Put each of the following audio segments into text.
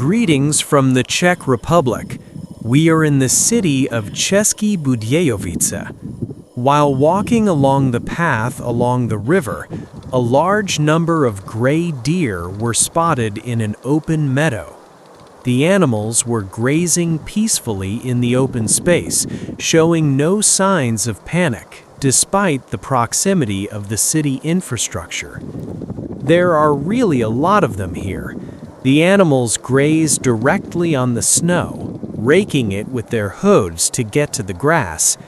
Greetings from the Czech Republic. We are in the city of České Budějovice. While walking along the path along the river, a large number of gray deer were spotted in an open meadow. The animals were grazing peacefully in the open space, showing no signs of panic, despite the proximity of the city infrastructure. There are really a lot of them here. The animals graze directly on the snow, raking it with their hooves to get to the grass.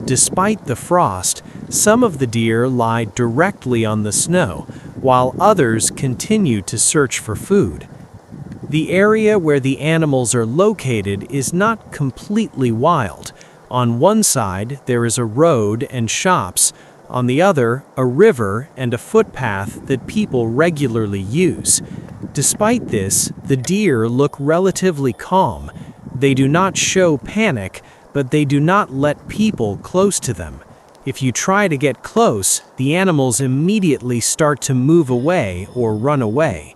Despite the frost, some of the deer lie directly on the snow, while others continue to search for food. The area where the animals are located is not completely wild. On one side, there is a road and shops. On the other, a river and a footpath that people regularly use. Despite this, the deer look relatively calm. They do not show panic, but they do not let people close to them. If you try to get close, the animals immediately start to move away or run away.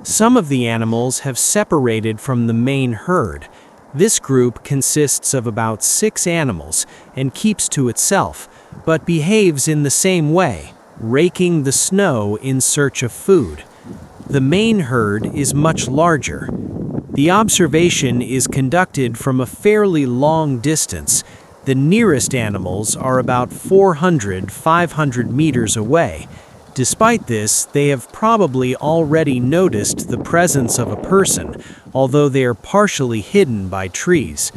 Some of the animals have separated from the main herd. This group consists of about 6 animals and keeps to itself, but behaves in the same way, raking the snow in search of food. The main herd is much larger. The observation is conducted from a fairly long distance. The nearest animals are about 400-500 meters away. Despite this, they have probably already noticed the presence of a person, although they are partially hidden by trees.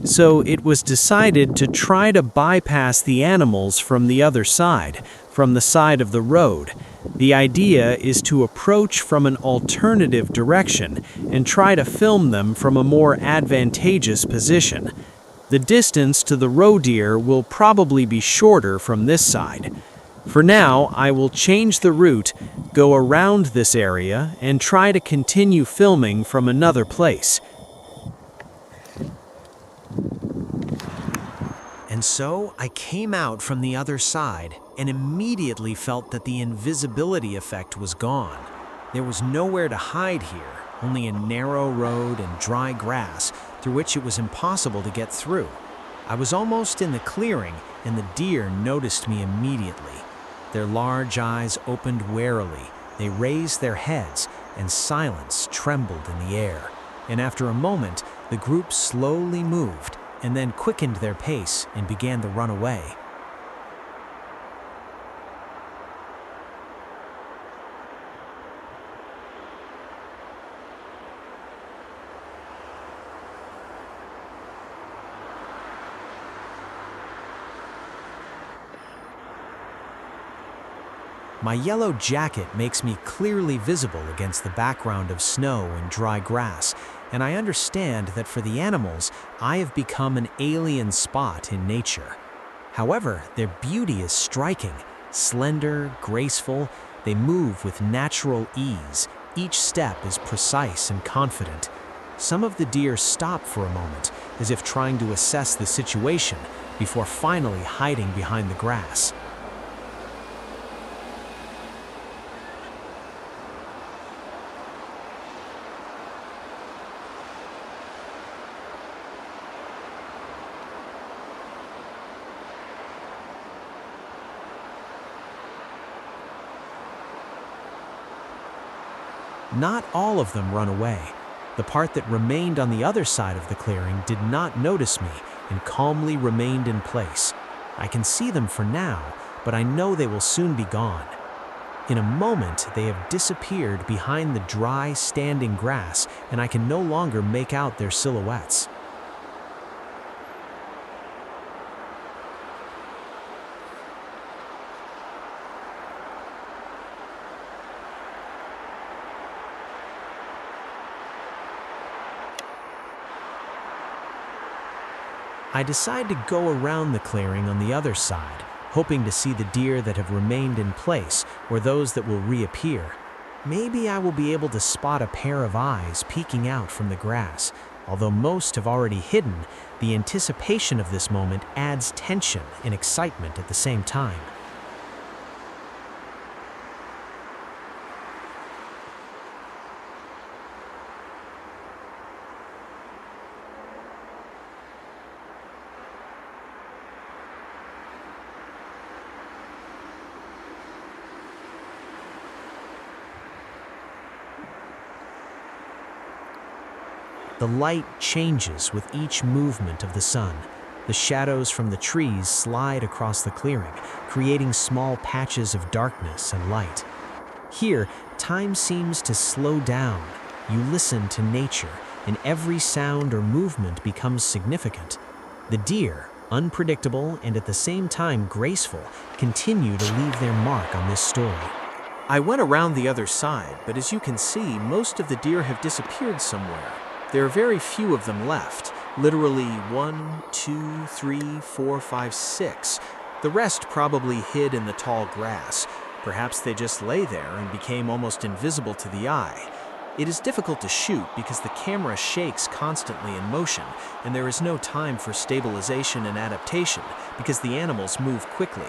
So it was decided to try to bypass the animals from the other side, from the side of the road. The idea is to approach from an alternative direction and try to film them from a more advantageous position. The distance to the Roe Deer will probably be shorter from this side. For now, I will change the route, go around this area, and try to continue filming from another place. And so I came out from the other side and immediately felt that the invisibility effect was gone. There was nowhere to hide here, only a narrow road and dry grass through which it was impossible to get through. I was almost in the clearing and the deer noticed me immediately. Their large eyes opened warily, they raised their heads, and silence trembled in the air. And after a moment, the group slowly moved, and then quickened their pace and began to run away. My yellow jacket makes me clearly visible against the background of snow and dry grass, and I understand that for the animals, I have become an alien spot in nature. However, their beauty is striking. Slender, graceful, they move with natural ease. Each step is precise and confident. Some of the deer stop for a moment, as if trying to assess the situation, before finally hiding behind the grass. Not all of them run away. The part that remained on the other side of the clearing did not notice me and calmly remained in place. I can see them for now, but I know they will soon be gone. In a moment, they have disappeared behind the dry, standing grass, and I can no longer make out their silhouettes. I decide to go around the clearing on the other side, hoping to see the deer that have remained in place or those that will reappear. Maybe I will be able to spot a pair of eyes peeking out from the grass. Although most have already hidden, the anticipation of this moment adds tension and excitement at the same time. The light changes with each movement of the sun. The shadows from the trees slide across the clearing, creating small patches of darkness and light. Here, time seems to slow down. You listen to nature, and every sound or movement becomes significant. The deer, unpredictable and at the same time graceful, continue to leave their mark on this story. I went around the other side, but as you can see, most of the deer have disappeared somewhere. There are very few of them left, literally 1, 2, 3, 4, 5, 6. The rest probably hid in the tall grass. Perhaps they just lay there and became almost invisible to the eye. It is difficult to shoot because the camera shakes constantly in motion, and there is no time for stabilization and adaptation because the animals move quickly.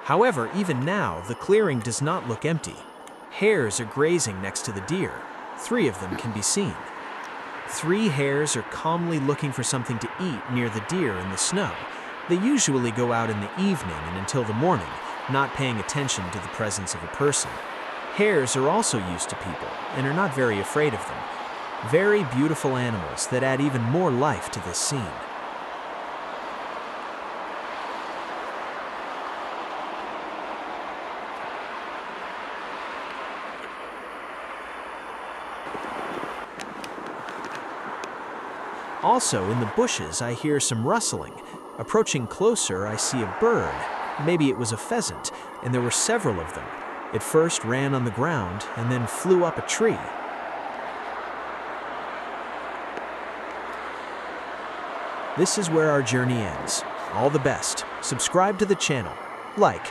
However, even now, the clearing does not look empty. Hares are grazing next to the deer. 3 of them can be seen. 3 hares are calmly looking for something to eat near the deer in the snow. They usually go out in the evening and until the morning, not paying attention to the presence of a person. Hares are also used to people and are not very afraid of them. Very beautiful animals that add even more life to this scene. Also, in the bushes, I hear some rustling. Approaching closer, I see a bird. Maybe it was a pheasant, and there were several of them. It first ran on the ground and then flew up a tree. This is where our journey ends. All the best. Subscribe to the channel. Like,